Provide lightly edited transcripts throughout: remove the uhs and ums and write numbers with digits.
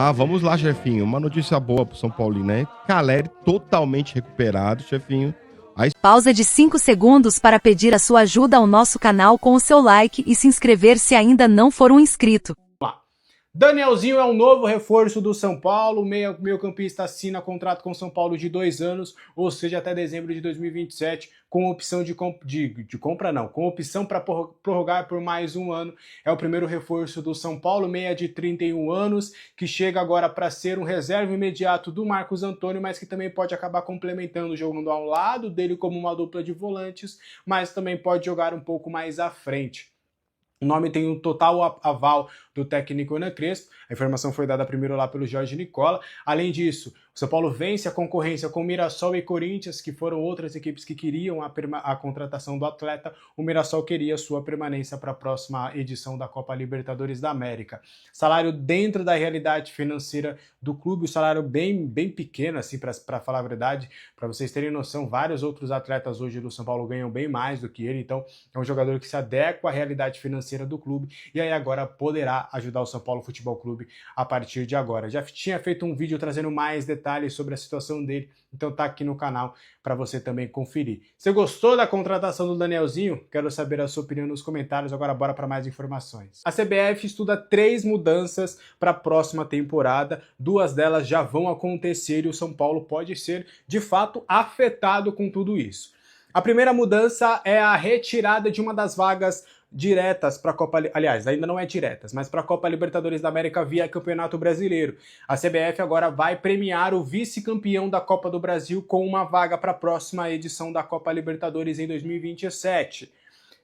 Ah, vamos lá, chefinho. Uma notícia boa pro São Paulo, né? Caleri totalmente recuperado, chefinho. Pausa de 5 segundos para pedir a sua ajuda ao nosso canal com o seu like e se inscrever se ainda não for um inscrito. Danielzinho é um novo reforço do São Paulo, o meio-campista assina contrato com o São Paulo de 2 anos, ou seja, até dezembro de 2027, com opção com opção para prorrogar por mais um ano. É o primeiro reforço do São Paulo, meia de 31 anos, que chega agora para ser um reserva imediato do Marcos Antônio, mas que também pode acabar complementando, jogando ao lado dele como uma dupla de volantes, mas também pode jogar um pouco mais à frente. O nome tem um total aval do técnico Hernan Crespo. A informação foi dada primeiro lá pelo Jorge Nicola. Além disso, o São Paulo vence a concorrência com Mirassol e Corinthians, que foram outras equipes que queriam a contratação do atleta. O Mirassol queria sua permanência para a próxima edição da Copa Libertadores da América. Salário dentro da realidade financeira do clube, o salário bem pequeno, assim, para falar a verdade. Para vocês terem noção, vários outros atletas hoje do São Paulo ganham bem mais do que ele. Então, é um jogador que se adequa à realidade financeira do clube e aí agora poderá ajudar o São Paulo Futebol Clube a partir de agora. Já tinha feito um vídeo trazendo mais detalhes sobre a situação dele, então tá aqui no canal para você também conferir. Você gostou da contratação do Danielzinho? Quero saber a sua opinião nos comentários. Agora bora para mais informações. A CBF estuda 3 mudanças para a próxima temporada, 2 delas já vão acontecer e o São Paulo pode ser de fato afetado com tudo isso. A primeira mudança é a retirada de uma das vagas diretas para a Copa, aliás, ainda não é diretas, mas para a Copa Libertadores da América via Campeonato Brasileiro. A CBF agora vai premiar o vice-campeão da Copa do Brasil com uma vaga para a próxima edição da Copa Libertadores em 2027.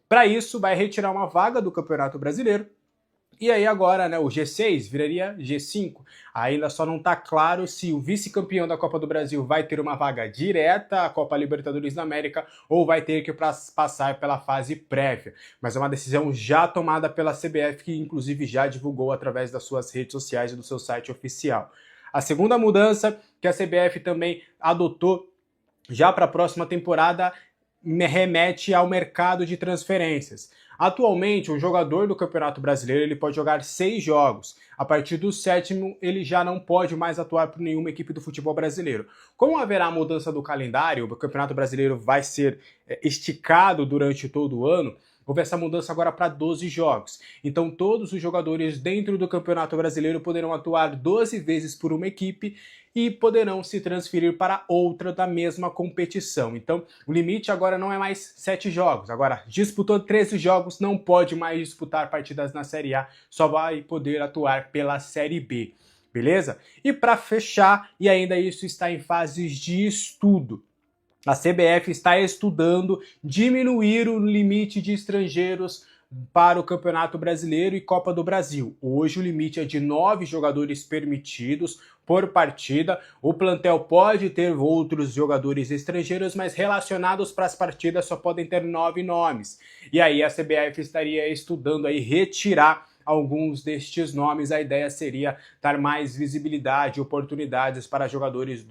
Para isso, vai retirar uma vaga do Campeonato Brasileiro. E aí agora, né, o G6 viraria G5. Ainda só não está claro se o vice-campeão da Copa do Brasil vai ter uma vaga direta à Copa Libertadores da América ou vai ter que passar pela fase prévia. Mas é uma decisão já tomada pela CBF, que inclusive já divulgou através das suas redes sociais e do seu site oficial. A segunda mudança que a CBF também adotou já para a próxima temporada remete ao mercado de transferências. Atualmente, um jogador do Campeonato Brasileiro ele pode jogar 6 jogos. A partir do 7º, ele já não pode mais atuar por nenhuma equipe do futebol brasileiro. Como haverá mudança do calendário, o Campeonato Brasileiro vai ser esticado durante todo o ano, houve essa mudança agora para 12 jogos. Então todos os jogadores dentro do Campeonato Brasileiro poderão atuar 12 vezes por uma equipe e poderão se transferir para outra da mesma competição. Então o limite agora não é mais 7 jogos. Agora, disputou 13 jogos, não pode mais disputar partidas na Série A, só vai poder atuar pela Série B. Beleza? E para fechar, e ainda isso está em fases de estudo, a CBF está estudando diminuir o limite de estrangeiros para o Campeonato Brasileiro e Copa do Brasil. Hoje o limite é de 9 jogadores permitidos por partida. O plantel pode ter outros jogadores estrangeiros, mas relacionados para as partidas só podem ter 9 nomes. E aí a CBF estaria estudando aí retirar alguns destes nomes. A ideia seria dar mais visibilidade e oportunidades para jogadores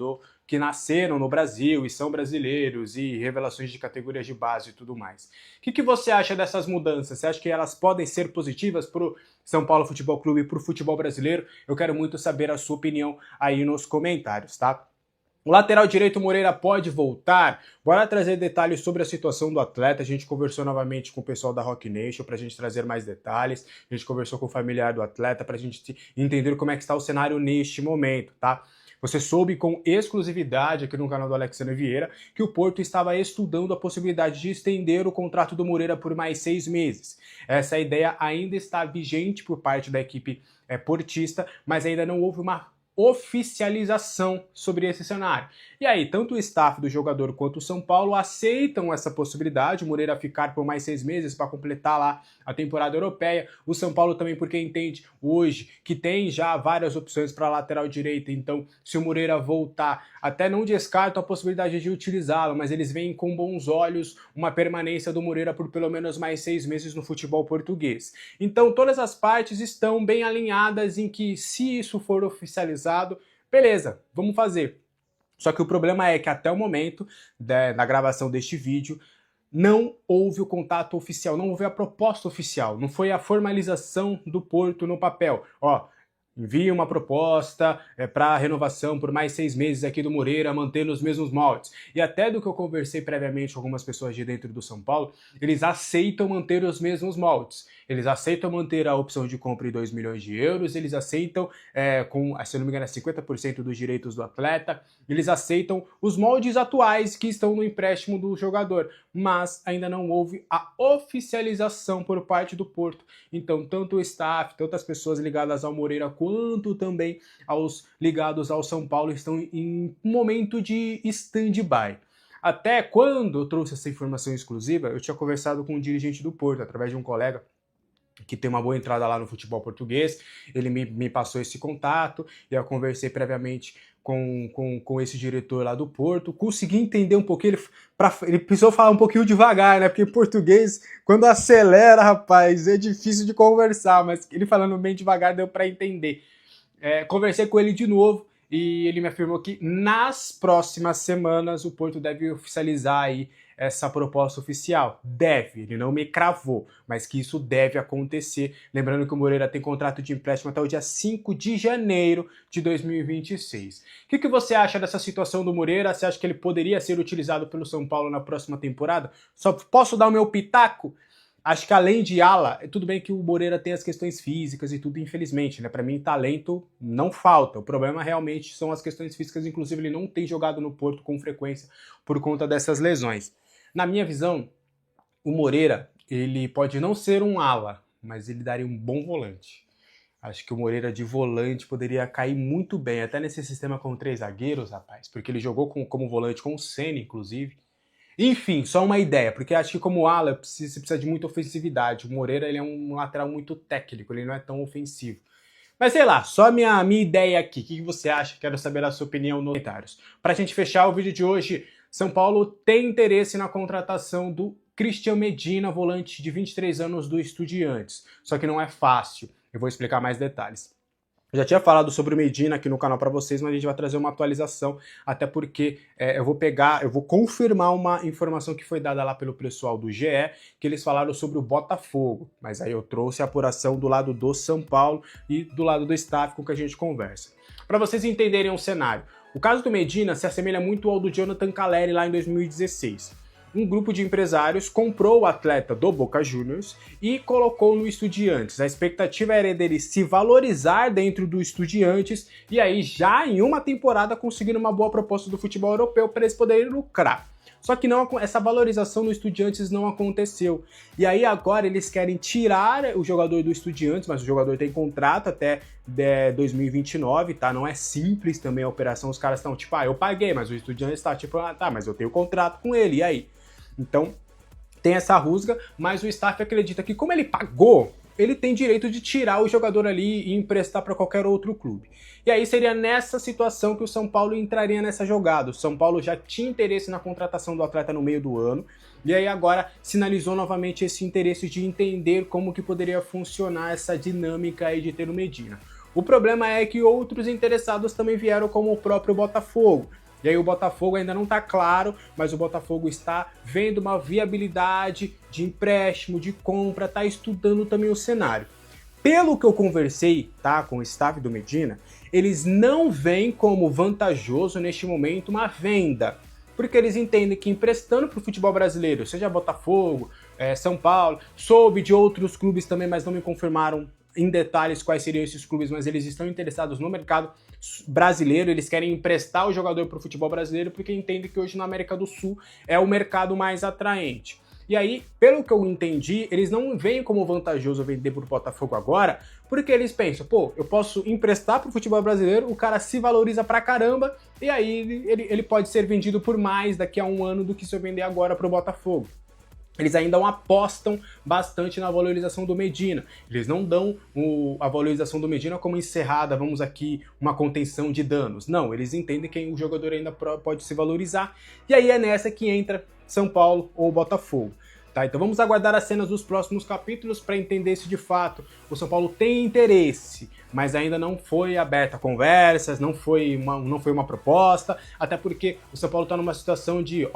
que nasceram no Brasil e são brasileiros e revelações de categorias de base e tudo mais. O que você acha dessas mudanças? Você acha que elas podem ser positivas para o São Paulo Futebol Clube e para o futebol brasileiro? Eu quero muito saber a sua opinião aí nos comentários, tá? O lateral direito Moreira pode voltar? Bora trazer detalhes sobre a situação do atleta. A gente conversou novamente com o pessoal da Rock Nation para a gente trazer mais detalhes. A gente conversou com o familiar do atleta para a gente entender como é que está o cenário neste momento, tá? Você soube com exclusividade aqui no canal do Alexandre Vieira que o Porto estava estudando a possibilidade de estender o contrato do Moreira por mais 6 meses. Essa ideia ainda está vigente por parte da equipe portista, mas ainda não houve uma oficialização sobre esse cenário. E aí, tanto o staff do jogador quanto o São Paulo aceitam essa possibilidade, o Moreira ficar por mais 6 meses para completar lá a temporada europeia. O São Paulo também porque entende hoje que tem já várias opções para lateral direita, então se o Moreira voltar, até não descartam a possibilidade de utilizá-lo, mas eles veem com bons olhos uma permanência do Moreira por pelo menos mais 6 meses no futebol português. Então todas as partes estão bem alinhadas em que, se isso for oficializado, beleza, vamos fazer. Só que o problema é que até o momento da gravação deste vídeo não houve o contato oficial, não houve a proposta oficial, não foi a formalização do Porto no papel. Ó, envie uma proposta para renovação por mais 6 meses aqui do Moreira, mantendo os mesmos moldes. E até do que eu conversei previamente com algumas pessoas de dentro do São Paulo, eles aceitam manter os mesmos moldes. Eles aceitam manter a opção de compra de 2 milhões de euros, eles aceitam, se eu não me engano, 50% dos direitos do atleta, eles aceitam os moldes atuais que estão no empréstimo do jogador, mas ainda não houve a oficialização por parte do Porto. Então, tanto o staff, tanto as pessoas ligadas ao Moreira, quanto também aos ligados ao São Paulo estão em um momento de stand-by. Até quando eu trouxe essa informação exclusiva, eu tinha conversado com um dirigente do Porto, através de um colega que tem uma boa entrada lá no futebol português, ele me passou esse contato, e eu conversei previamente com esse diretor lá do Porto, consegui entender um pouquinho, ele precisou falar um pouquinho devagar, né, porque em português, quando acelera, rapaz, é difícil de conversar, mas ele falando bem devagar deu para entender. Conversei com ele de novo, e ele me afirmou que nas próximas semanas o Porto deve oficializar aí essa proposta oficial. Deve, ele não me cravou, mas que isso deve acontecer. Lembrando que o Moreira tem contrato de empréstimo até o dia 5 de janeiro de 2026. O que você acha dessa situação do Moreira? Você acha que ele poderia ser utilizado pelo São Paulo na próxima temporada? Só posso dar o meu pitaco? Acho que além de ala, tudo bem que o Moreira tem as questões físicas e tudo, infelizmente, né? Para mim, talento não falta. O problema realmente são as questões físicas, inclusive ele não tem jogado no Porto com frequência por conta dessas lesões. Na minha visão, o Moreira, ele pode não ser um ala, mas ele daria um bom volante. Acho que o Moreira de volante poderia cair muito bem, até nesse sistema com 3 zagueiros, rapaz, porque ele jogou como volante com o Senna, inclusive. Enfim, só uma ideia, porque acho que como ala você precisa de muita ofensividade. O Moreira ele é um lateral muito técnico, ele não é tão ofensivo. Mas sei lá, só a minha ideia aqui. O que você acha? Quero saber a sua opinião nos comentários. Pra gente fechar o vídeo de hoje, São Paulo tem interesse na contratação do Christian Medina, volante de 23 anos do Estudiantes. Só que não é fácil. Eu vou explicar mais detalhes. Eu já tinha falado sobre o Medina aqui no canal para vocês, mas a gente vai trazer uma atualização, até porque eu vou confirmar uma informação que foi dada lá pelo pessoal do GE, que eles falaram sobre o Botafogo, mas aí eu trouxe a apuração do lado do São Paulo e do lado do staff com que a gente conversa. Para vocês entenderem o cenário, o caso do Medina se assemelha muito ao do Jonathan Calleri lá em 2016. Um grupo de empresários comprou o atleta do Boca Juniors e colocou no Estudiantes. A expectativa era dele se valorizar dentro do Estudiantes e aí já em uma temporada conseguir uma boa proposta do futebol europeu para eles poderem lucrar. Só que essa valorização no Estudiantes não aconteceu. E aí agora eles querem tirar o jogador do Estudiantes, mas o jogador tem contrato até 2029, tá? Não é simples também a operação. Os caras estão tipo, eu paguei, mas o Estudiantes tá tipo, mas eu tenho contrato com ele, e aí? Então, tem essa rusga, mas o staff acredita que como ele pagou, ele tem direito de tirar o jogador ali e emprestar para qualquer outro clube. E aí seria nessa situação que o São Paulo entraria nessa jogada. O São Paulo já tinha interesse na contratação do atleta no meio do ano, e aí agora sinalizou novamente esse interesse de entender como que poderia funcionar essa dinâmica aí de ter o Medina. O problema é que outros interessados também vieram, como o próprio Botafogo. E aí o Botafogo ainda não está claro, mas o Botafogo está vendo uma viabilidade de empréstimo, de compra, está estudando também o cenário. Pelo que eu conversei, tá, com o staff do Medina, eles não veem como vantajoso neste momento uma venda, porque eles entendem que emprestando para o futebol brasileiro, seja Botafogo, São Paulo, soube de outros clubes também, mas não me confirmaram em detalhes quais seriam esses clubes, mas eles estão interessados no mercado brasileiro, eles querem emprestar o jogador para o futebol brasileiro porque entendem que hoje na América do Sul é o mercado mais atraente. E aí, pelo que eu entendi, eles não veem como vantajoso vender para o Botafogo agora, porque eles pensam, eu posso emprestar para o futebol brasileiro, o cara se valoriza pra caramba, e aí ele pode ser vendido por mais daqui a um ano do que se eu vender agora para o Botafogo. Eles ainda apostam bastante na valorização do Medina. Eles não dão a valorização do Medina como encerrada, vamos aqui, uma contenção de danos. Não, eles entendem que o jogador ainda pode se valorizar. E aí é nessa que entra São Paulo ou Botafogo. Tá, então vamos aguardar as cenas dos próximos capítulos para entender se de fato o São Paulo tem interesse, mas ainda não foi aberta a conversas, não foi uma proposta, até porque o São Paulo está numa situação de,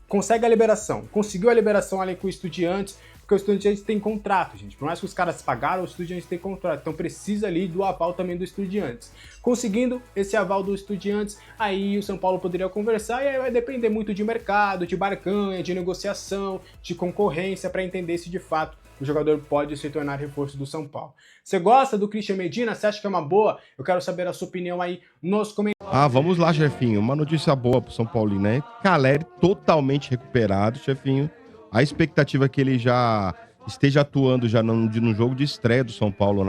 consegue a liberação, conseguiu a liberação ali com o Estudiantes, porque o Estudiantes tem contrato, gente. Por mais que os caras pagaram, o Estudiantes tem contrato. Então precisa ali do aval também do Estudiantes. Conseguindo esse aval do Estudiantes, aí o São Paulo poderia conversar e aí vai depender muito de mercado, de barganha, de negociação, de concorrência para entender se de fato o jogador pode se tornar reforço do São Paulo. Você gosta do Christian Medina? Você acha que é uma boa? Eu quero saber a sua opinião aí nos comentários. Vamos lá, chefinho. Uma notícia boa pro São Paulo, né? Caleri totalmente recuperado, chefinho. A expectativa é que ele já esteja atuando já no jogo de estreia do São Paulo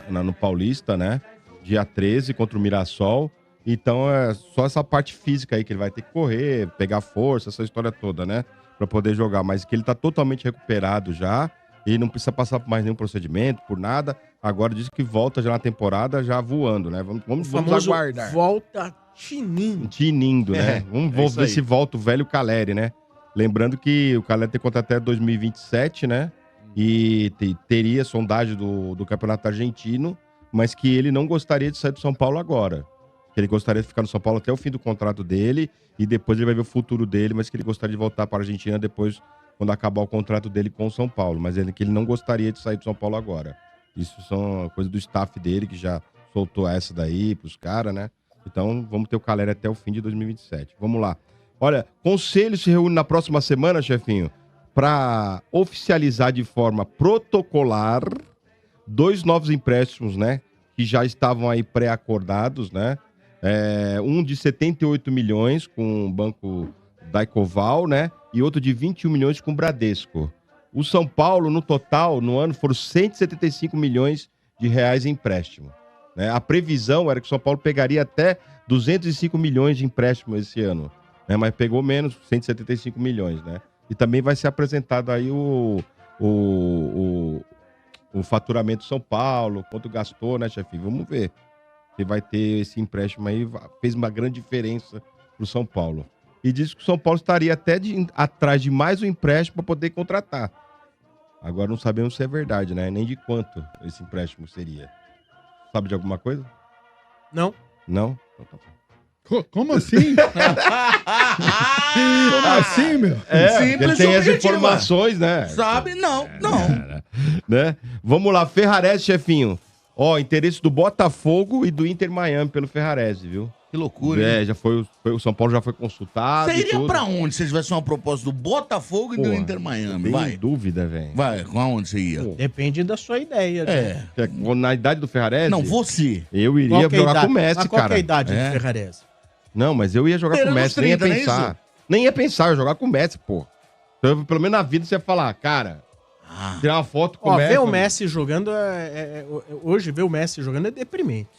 no Paulista, né? Dia 13 contra o Mirassol. Então é só essa parte física aí que ele vai ter que correr, pegar força, essa história toda, né? Pra poder jogar. Mas que ele tá totalmente recuperado já. E não precisa passar por mais nenhum procedimento, por nada. Agora diz que volta já na temporada, já voando, né? Vamos aguardar. Volta tinindo. Tinindo, né? Vamos ver se volta o velho Caleri, né? Lembrando que o Caleri tem contrato até 2027, né? E teria sondagem do Campeonato Argentino, mas que ele não gostaria de sair do São Paulo agora. Que ele gostaria de ficar no São Paulo até o fim do contrato dele e depois ele vai ver o futuro dele, mas que ele gostaria de voltar para a Argentina depois, quando acabar o contrato dele com o São Paulo, mas que ele não gostaria de sair do São Paulo agora. Isso são coisas do staff dele, que já soltou essa daí pros caras, né? Então, vamos ter o Caleri até o fim de 2027. Vamos lá. Olha, conselho se reúne na próxima semana, chefinho, para oficializar de forma protocolar 2 novos empréstimos, né? Que já estavam aí pré-acordados, né? Um de 78 milhões com o banco Daicoval, né? E outro de 21 milhões com o Bradesco. O São Paulo, no total, no ano, foram 175 milhões de reais em empréstimo, né? A previsão era que o São Paulo pegaria até 205 milhões de empréstimo esse ano, né? Mas pegou menos, 175 milhões, né? E também vai ser apresentado aí o faturamento do São Paulo, quanto gastou, né, chefe? Vamos ver se vai ter esse empréstimo aí. Fez uma grande diferença pro São Paulo. E diz que o São Paulo estaria até atrás de mais um empréstimo para poder contratar. Agora não sabemos se é verdade, né? Nem de quanto esse empréstimo seria. Sabe de alguma coisa? Não. Não? Então tá bom. Como assim? Como assim, meu? Simples, ele tem as informações, né? Sabe? Não. Né? Vamos lá, Ferrarese, chefinho. Interesse do Botafogo e do Inter Miami pelo Ferrarese, viu? Que loucura. Já foi o São Paulo já foi consultado. Você iria pra onde se tivesse uma proposta do Botafogo e do Inter Miami? Tem dúvida, velho. Vai, com aonde você ia? Depende da sua ideia. Né? Na idade do Ferrarese? Não, você. Eu iria jogar com o Messi, cara. Qual que é a idade do Ferrarese? Não, mas eu ia jogar com o Messi, nem ia pensar. Nem ia pensar, eu ia jogar com o Messi, pô. Então, pelo menos na vida você ia falar, cara, tirar uma foto com o Messi. Ver o Messi jogando, hoje ver o Messi jogando é deprimente.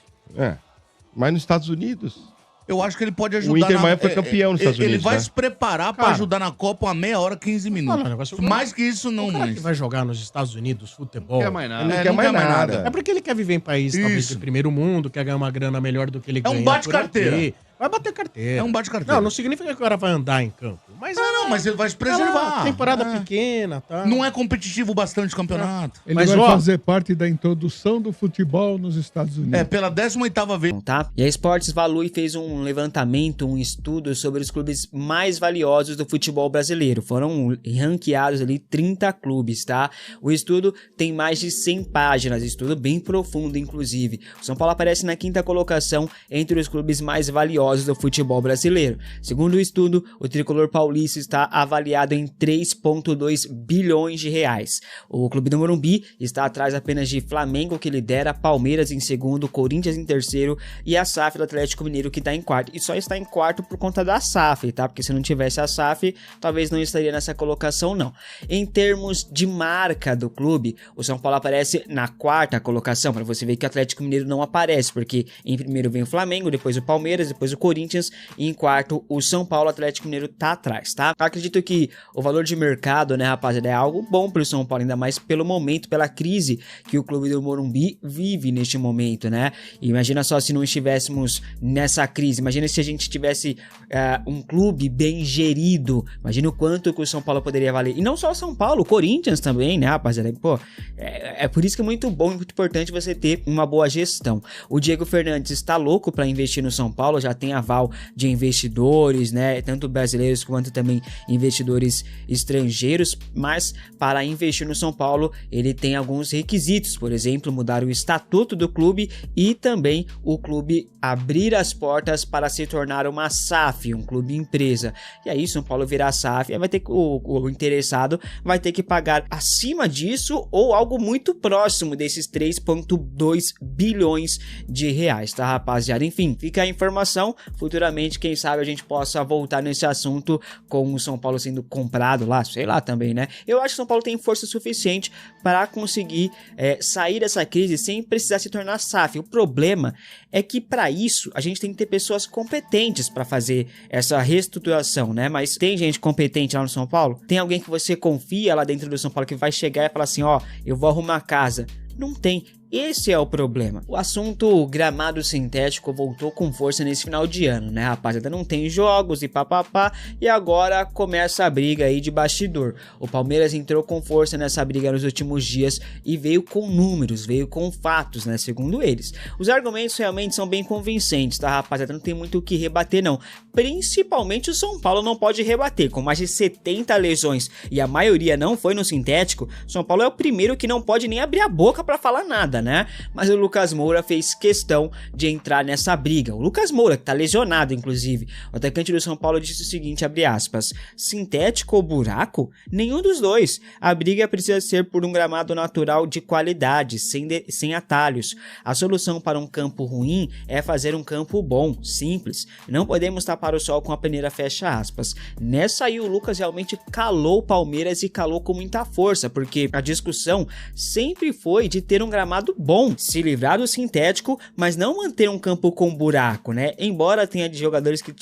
Mas nos Estados Unidos... Eu acho que ele pode ajudar. O Inter Miami foi campeão nos Estados Unidos, Ele vai se preparar pra ajudar na Copa uma meia hora, 15 minutos. Mais que isso, não, mas. Vai jogar nos Estados Unidos futebol. Não quer mais nada. Ele não quer mais nada. É porque ele quer viver em país talvez de primeiro mundo, quer ganhar uma grana melhor do que ele ganha. É um bate-carteira. Vai bater carteira. É um bate-carteira. Não significa que o cara vai andar em campo. Mas mas ele vai se preservar. Temporada pequena, tá? Não é competitivo bastante o campeonato. Ele vai fazer parte da introdução do futebol nos Estados Unidos. Pela 18ª vez. Tá? E a Esportes Value fez um levantamento, um estudo sobre os clubes mais valiosos do futebol brasileiro. Foram ranqueados ali 30 clubes, tá? O estudo tem mais de 100 páginas, estudo bem profundo, inclusive. O São Paulo aparece na 5ª colocação entre os clubes mais valiosos do futebol brasileiro. Segundo o estudo, o tricolor paulista está avaliado em 3,2 bilhões de reais. O clube do Morumbi está atrás apenas de Flamengo, que lidera, Palmeiras em segundo, Corinthians em terceiro e a SAF do Atlético Mineiro, que está em quarto. E só está em quarto por conta da SAF, tá? Porque se não tivesse a SAF, talvez não estaria nessa colocação, não. Em termos de marca do clube, o São Paulo aparece na 4ª colocação, para você ver que o Atlético Mineiro não aparece, porque em primeiro vem o Flamengo, depois o Palmeiras, depois o Corinthians e em quarto o São Paulo. O Atlético Mineiro tá atrás, tá? Acredito que o valor de mercado, né, rapaziada, é algo bom pro São Paulo, ainda mais pelo momento, pela crise que o clube do Morumbi vive neste momento, né? E imagina só se não estivéssemos nessa crise, imagina se a gente tivesse um clube bem gerido, imagina o quanto que o São Paulo poderia valer. E não só o São Paulo, o Corinthians também, né, rapaziada? Pô, é por isso que é muito bom e muito importante você ter uma boa gestão. O Diego Fernandes está louco para investir no São Paulo, já tem aval de investidores, né, tanto brasileiros quanto também investidores estrangeiros, mas para investir no São Paulo ele tem alguns requisitos, por exemplo, mudar o estatuto do clube e também o clube abrir as portas para se tornar uma SAF, um clube empresa. E aí São Paulo virar SAF, vai ter que, o interessado vai ter que pagar acima disso ou algo muito próximo desses 3,2 bilhões de reais, tá, rapaziada? Enfim, fica a informação, futuramente quem sabe a gente possa voltar nesse assunto com o São Paulo sendo comprado lá, sei lá também, né? Eu acho que o São Paulo tem força suficiente para conseguir sair dessa crise sem precisar se tornar SAF. O problema é que para isso a gente tem que ter pessoas competentes para fazer essa reestruturação, né? Mas tem gente competente lá no São Paulo? Tem alguém que você confia lá dentro do São Paulo que vai chegar e falar assim, ó, eu vou arrumar a casa? Não tem. Esse é o problema. O assunto gramado sintético voltou com força nesse final de ano, né, rapaziada? Não tem jogos e papapá, e agora começa a briga aí de bastidor. O Palmeiras entrou com força nessa briga nos últimos dias e veio com números, veio com fatos, né, segundo eles. Os argumentos realmente são bem convincentes, tá, rapaziada? Não tem muito o que rebater, não. Principalmente o São Paulo não pode rebater, com mais de 70 lesões e a maioria não foi no sintético. São Paulo é o primeiro que não pode nem abrir a boca pra falar nada, né? Mas o Lucas Moura fez questão de entrar nessa briga. O Lucas Moura, que tá lesionado, inclusive. O atacante do São Paulo disse o seguinte, abre aspas, sintético ou buraco? Nenhum dos dois. A briga precisa ser por um gramado natural de qualidade, sem atalhos. A solução para um campo ruim é fazer um campo bom, simples. Não podemos tapar o sol com a peneira, fecha aspas. Nessa aí o Lucas realmente calou o Palmeiras e calou com muita força, porque a discussão sempre foi de ter um gramado bom, se livrar do sintético, mas não manter um campo com buraco, né? Embora tenha de jogadores que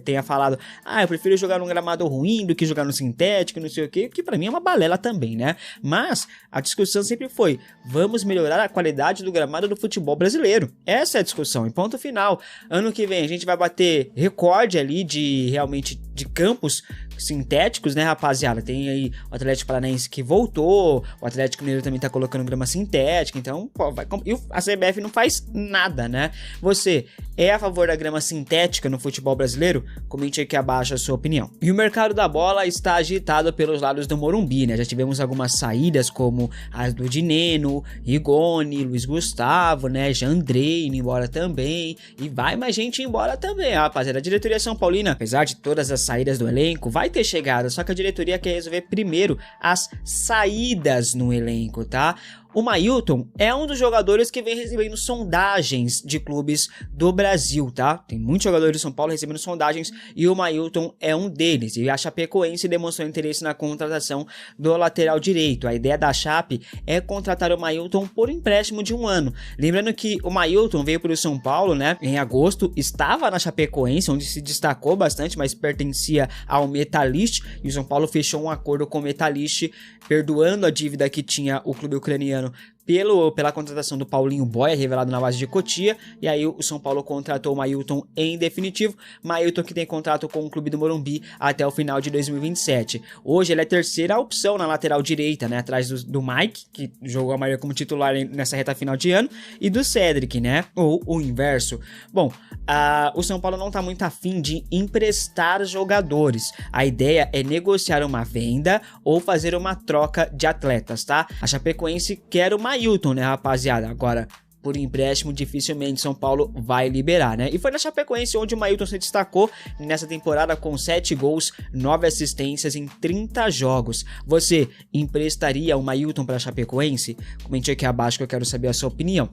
tenha falado, eu prefiro jogar num gramado ruim do que jogar no sintético, não sei o que pra mim é uma balela também, né? Mas a discussão sempre foi, vamos melhorar a qualidade do gramado do futebol brasileiro. Essa é a discussão, e ponto final. Ano que vem a gente vai bater recorde ali de realmente de campos sintéticos, né, rapaziada? Tem aí o Atlético Paranaense que voltou, o Atlético Mineiro também tá colocando grama sintética, então, pô, e a CBF não faz nada, né? Você é a favor da grama sintética no futebol brasileiro? Comente aqui abaixo a sua opinião. E o mercado da bola está agitado pelos lados do Morumbi, né? Já tivemos algumas saídas como as do Dineno, Rigoni, Luiz Gustavo, né? Jandrei indo embora também, e vai mais gente embora também, rapaziada. A diretoria São Paulina, apesar de todas as saídas do elenco, vai ter chegada, só que a diretoria quer resolver primeiro as saídas no elenco, tá? O Mailton é um dos jogadores que vem recebendo sondagens de clubes do Brasil, tá? Tem muitos jogadores de São Paulo recebendo sondagens e o Mailton é um deles. E a Chapecoense demonstrou interesse na contratação do lateral direito. A ideia da Chape é contratar o Mailton por empréstimo de 1 ano. Lembrando que o Mailton veio para o São Paulo, né? Em agosto, estava na Chapecoense, onde se destacou bastante, mas pertencia ao Metalist. E o São Paulo fechou um acordo com o Metalist, perdoando a dívida que tinha o clube ucraniano pela contratação do Paulinho Boia, revelado na base de Cotia, e aí o São Paulo contratou o Mailton em definitivo. Mailton que tem contrato com o clube do Morumbi até o final de 2027. Hoje ele é a terceira opção na lateral direita, né, atrás do Mike, que jogou a maioria como titular nessa reta final de ano, e do Cedric, né, ou o inverso. Bom, o São Paulo não tá muito afim de emprestar jogadores. A ideia é negociar uma venda ou fazer uma troca de atletas, tá? A Chapecoense quer o Mailton, né, rapaziada? Agora, por empréstimo, dificilmente São Paulo vai liberar, né? E foi na Chapecoense onde o Mailton se destacou nessa temporada com 7 gols, 9 assistências em 30 jogos. Você emprestaria o Mailton para a Chapecoense? Comente aqui abaixo que eu quero saber a sua opinião.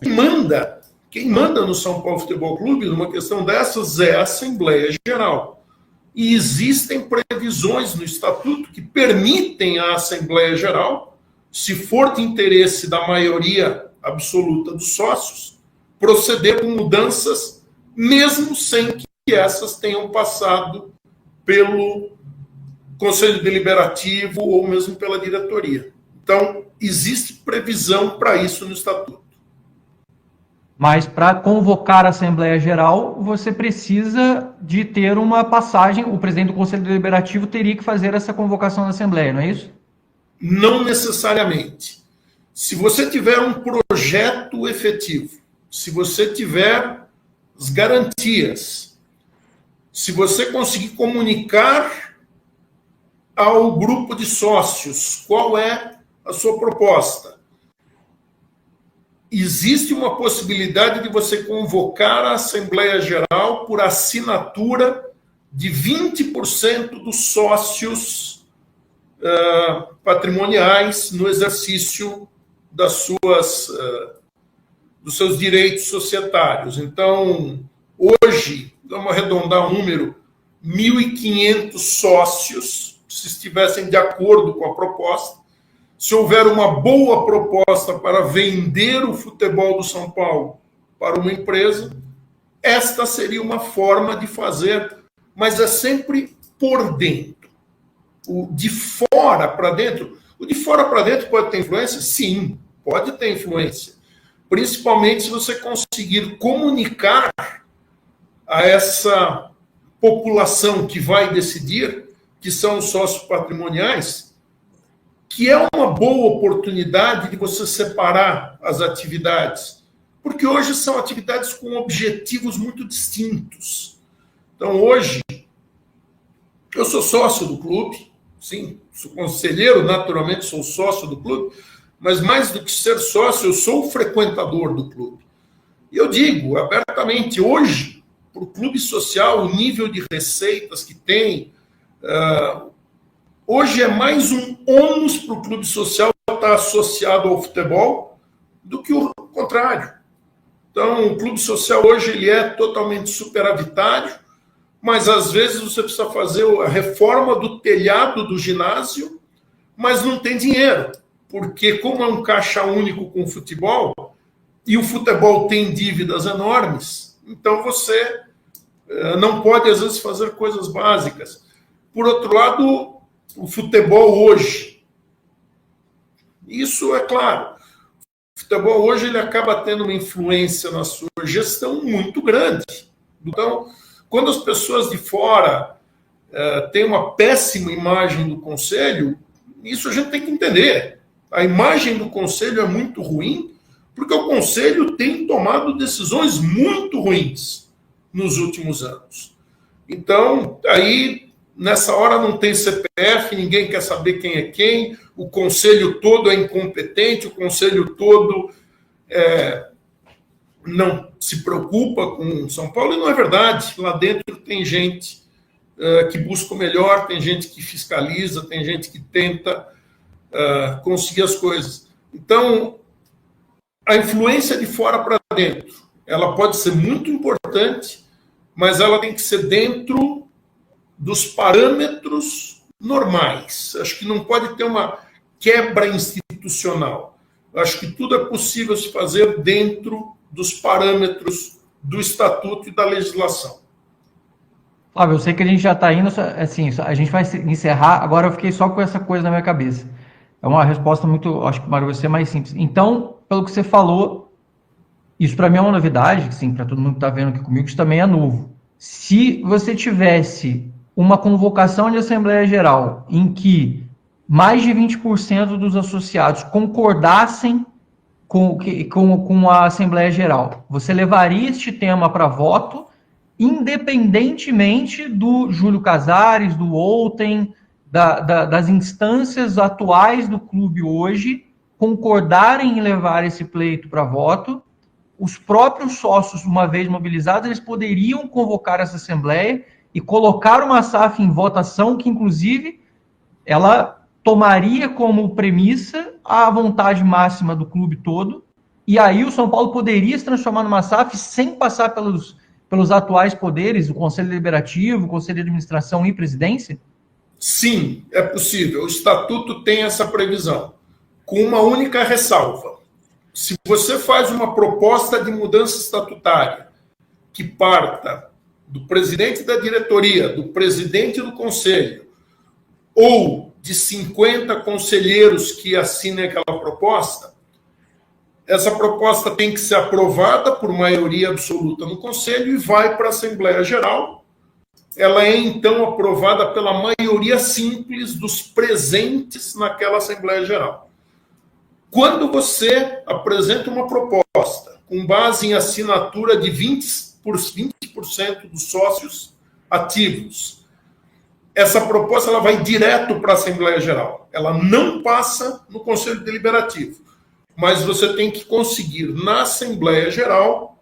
Quem manda no São Paulo Futebol Clube numa questão dessas é a Assembleia Geral. E existem previsões no Estatuto que permitem à Assembleia Geral, se for de interesse da maioria absoluta dos sócios, proceder com mudanças, mesmo sem que essas tenham passado pelo Conselho Deliberativo ou mesmo pela diretoria. Então, existe previsão para isso no Estatuto. Mas para convocar a Assembleia Geral, você precisa de ter uma passagem, o presidente do Conselho Deliberativo teria que fazer essa convocação da Assembleia, não é isso? Não necessariamente. Se você tiver um projeto efetivo, se você tiver as garantias, se você conseguir comunicar ao grupo de sócios. Qual é a sua proposta? Existe uma possibilidade de você convocar a Assembleia Geral por assinatura de 20% dos sócios patrimoniais no exercício dos seus direitos societários. Então, hoje, vamos arredondar o número, 1.500 sócios, se estivessem de acordo com a proposta. Se houver uma boa proposta para vender o futebol do São Paulo para uma empresa, esta seria uma forma de fazer, mas é sempre por dentro. O de fora para dentro, pode ter influência? Sim, pode ter influência. Principalmente se você conseguir comunicar a essa população que vai decidir, que são os sócios patrimoniais, que é uma boa oportunidade de você separar as atividades, porque hoje são atividades com objetivos muito distintos. Então, hoje, eu sou sócio do clube, sim, sou conselheiro, naturalmente sou sócio do clube, mas mais do que ser sócio, eu sou o frequentador do clube. E eu digo abertamente, hoje, para o clube social, o nível de receitas que tem, hoje é mais um ônus para o clube social estar associado ao futebol do que o contrário. Então, o clube social hoje ele é totalmente superavitário, mas às vezes você precisa fazer a reforma do telhado do ginásio, mas não tem dinheiro, porque como é um caixa único com o futebol, e o futebol tem dívidas enormes, então você não pode, às vezes, fazer coisas básicas. Por outro lado, o futebol hoje, isso é claro, o futebol hoje ele acaba tendo uma influência na sua gestão muito grande. Então, quando as pessoas de fora têm uma péssima imagem do conselho, isso a gente tem que entender. A imagem do conselho é muito ruim, porque o conselho tem tomado decisões muito ruins nos últimos anos. Então, aí, nessa hora não tem CPF, ninguém quer saber quem é quem, o conselho todo é incompetente, o conselho todo não se preocupa com São Paulo, e não é verdade. Lá dentro tem gente que busca o melhor, tem gente que fiscaliza, tem gente que tenta conseguir as coisas. Então, a influência de fora para dentro, ela pode ser muito importante, mas ela tem que ser dentro dos parâmetros normais. Acho que não pode ter uma quebra institucional. Acho que tudo é possível se fazer dentro dos parâmetros do estatuto e da legislação. Flávio, eu sei que a gente já está indo, assim, a gente vai encerrar, agora eu fiquei só com essa coisa na minha cabeça. É uma resposta muito, acho que para você é mais simples. Então, pelo que você falou, isso para mim é uma novidade, sim, para todo mundo que está vendo aqui comigo, isso também é novo. Se você tivesse uma convocação de Assembleia Geral em que mais de 20% dos associados concordassem com a Assembleia Geral, você levaria este tema para voto, independentemente do Júlio Casares, do Outem, das instâncias atuais do clube hoje concordarem em levar esse pleito para voto. Os próprios sócios, uma vez mobilizados, eles poderiam convocar essa Assembleia e colocar uma SAF em votação que, inclusive, ela tomaria como premissa a vontade máxima do clube todo, e aí o São Paulo poderia se transformar numa SAF sem passar pelos atuais poderes, o Conselho Deliberativo, o Conselho de Administração e Presidência? Sim, é possível. O Estatuto tem essa previsão, com uma única ressalva. Se você faz uma proposta de mudança estatutária que parta do presidente da diretoria, do presidente do conselho, ou de 50 conselheiros que assinem aquela proposta, essa proposta tem que ser aprovada por maioria absoluta no conselho e vai para a Assembleia Geral. Ela é, então, aprovada pela maioria simples dos presentes naquela Assembleia Geral. Quando você apresenta uma proposta com base em assinatura de 20% dos sócios ativos essa proposta ela vai direto para a Assembleia Geral. Ela não passa no Conselho Deliberativo. Mas você tem que conseguir, na Assembleia Geral,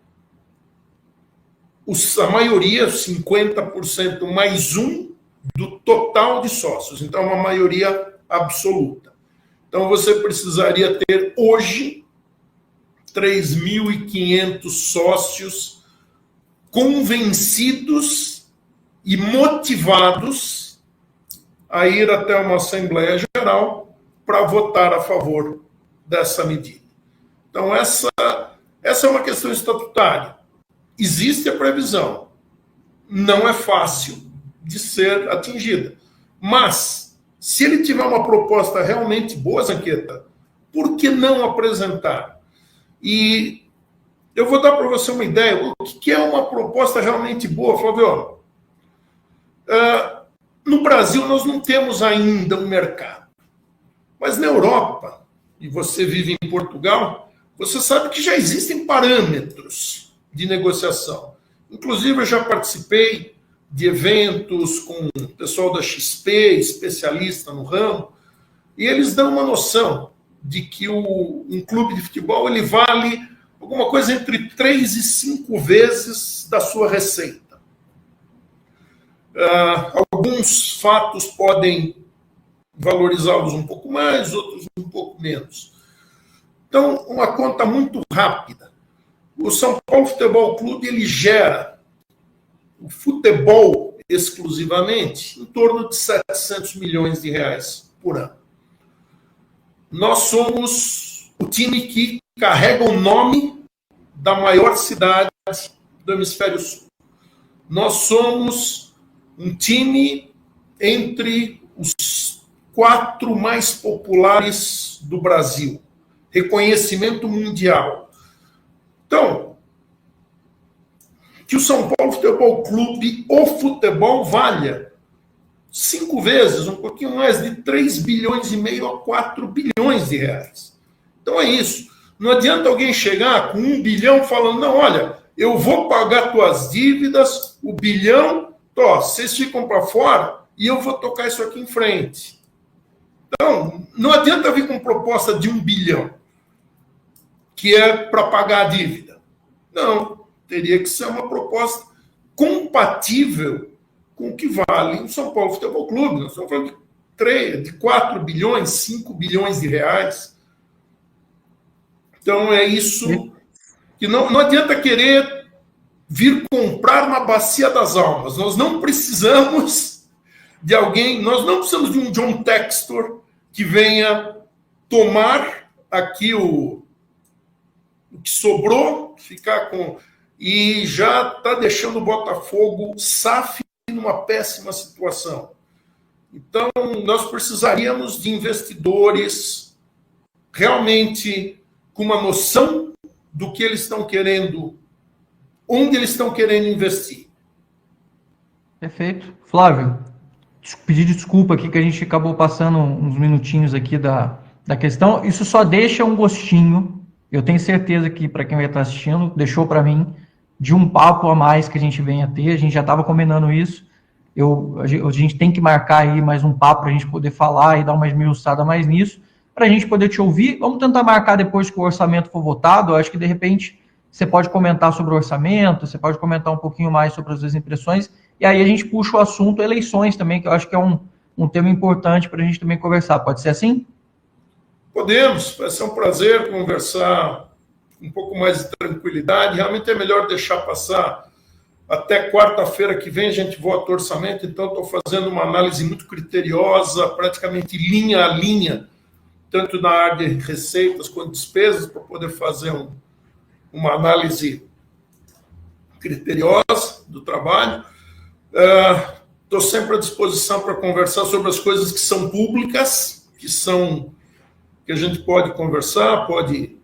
a maioria, 50% mais um, do total de sócios. Então, uma maioria absoluta. Então, você precisaria ter, hoje, 3.500 sócios convencidos e motivados a ir até uma Assembleia Geral para votar a favor dessa medida. Então, essa é uma questão estatutária. Existe a previsão. Não é fácil de ser atingida. Mas, se ele tiver uma proposta realmente boa, Zanqueta, por que não apresentar? E eu vou dar para você uma ideia. O que é uma proposta realmente boa, Flávio? No Brasil, nós não temos ainda um mercado. Mas na Europa, e você vive em Portugal, você sabe que já existem parâmetros de negociação. Inclusive, eu já participei de eventos com o pessoal da XP, especialista no ramo, e eles dão uma noção de que um clube de futebol ele vale alguma coisa entre 3 e 5 vezes da sua receita. Alguns fatos podem valorizá-los um pouco mais, outros um pouco menos. Então, uma conta muito rápida. O São Paulo Futebol Clube ele gera o futebol exclusivamente em torno de 700 milhões de reais por ano. Nós somos o time que carrega o nome da maior cidade do Hemisfério Sul. Nós somos um time entre os 4 mais populares do Brasil. Reconhecimento mundial. Então, que o São Paulo Futebol Clube, o futebol, valha 5 vezes, um pouquinho mais, de 3 bilhões e meio a 4 bilhões de reais. Então é isso. Não adianta alguém chegar com 1 bilhão falando, não, olha, eu vou pagar tuas dívidas, o bilhão, vocês ficam para fora e eu vou tocar isso aqui em frente. Então, não adianta vir com proposta de 1 bilhão, que é para pagar a dívida. Não, teria que ser uma proposta compatível com o que vale o São Paulo Futebol Clube. Nós estamos falando de 4 bilhões, 5 bilhões de reais. Então, é isso que não adianta querer vir comprar na Bacia das Almas. Nós não precisamos de alguém, nós não precisamos de um John Textor que venha tomar aqui o que sobrou, ficar com... E já está deixando o Botafogo SAF numa péssima situação. Então, nós precisaríamos de investidores realmente com uma noção do que eles estão querendo, onde eles estão querendo investir. Perfeito. Flávio, pedir desculpa aqui que a gente acabou passando uns minutinhos aqui da questão. Isso só deixa um gostinho. Eu tenho certeza que, para quem vai estar assistindo, deixou para mim, de um papo a mais que a gente venha a ter. A gente já estava combinando isso. A gente tem que marcar aí mais um papo para a gente poder falar e dar uma esmiuçada mais nisso, para a gente poder te ouvir. Vamos tentar marcar depois que o orçamento for votado. Eu acho que, de repente, você pode comentar sobre o orçamento, você pode comentar um pouquinho mais sobre as suas impressões, e aí a gente puxa o assunto eleições também, que eu acho que é um tema importante para a gente também conversar. Pode ser assim? Podemos, vai ser um prazer conversar um pouco mais de tranquilidade. Realmente é melhor deixar passar até quarta-feira que vem, a gente vota o orçamento, então estou fazendo uma análise muito criteriosa, praticamente linha a linha, tanto na área de receitas quanto despesas, para poder fazer uma análise criteriosa do trabalho. Estou sempre à disposição para conversar sobre as coisas que são públicas, que a gente pode conversar, pode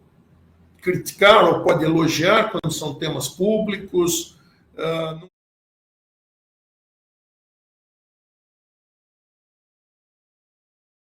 criticar ou pode elogiar quando são temas públicos.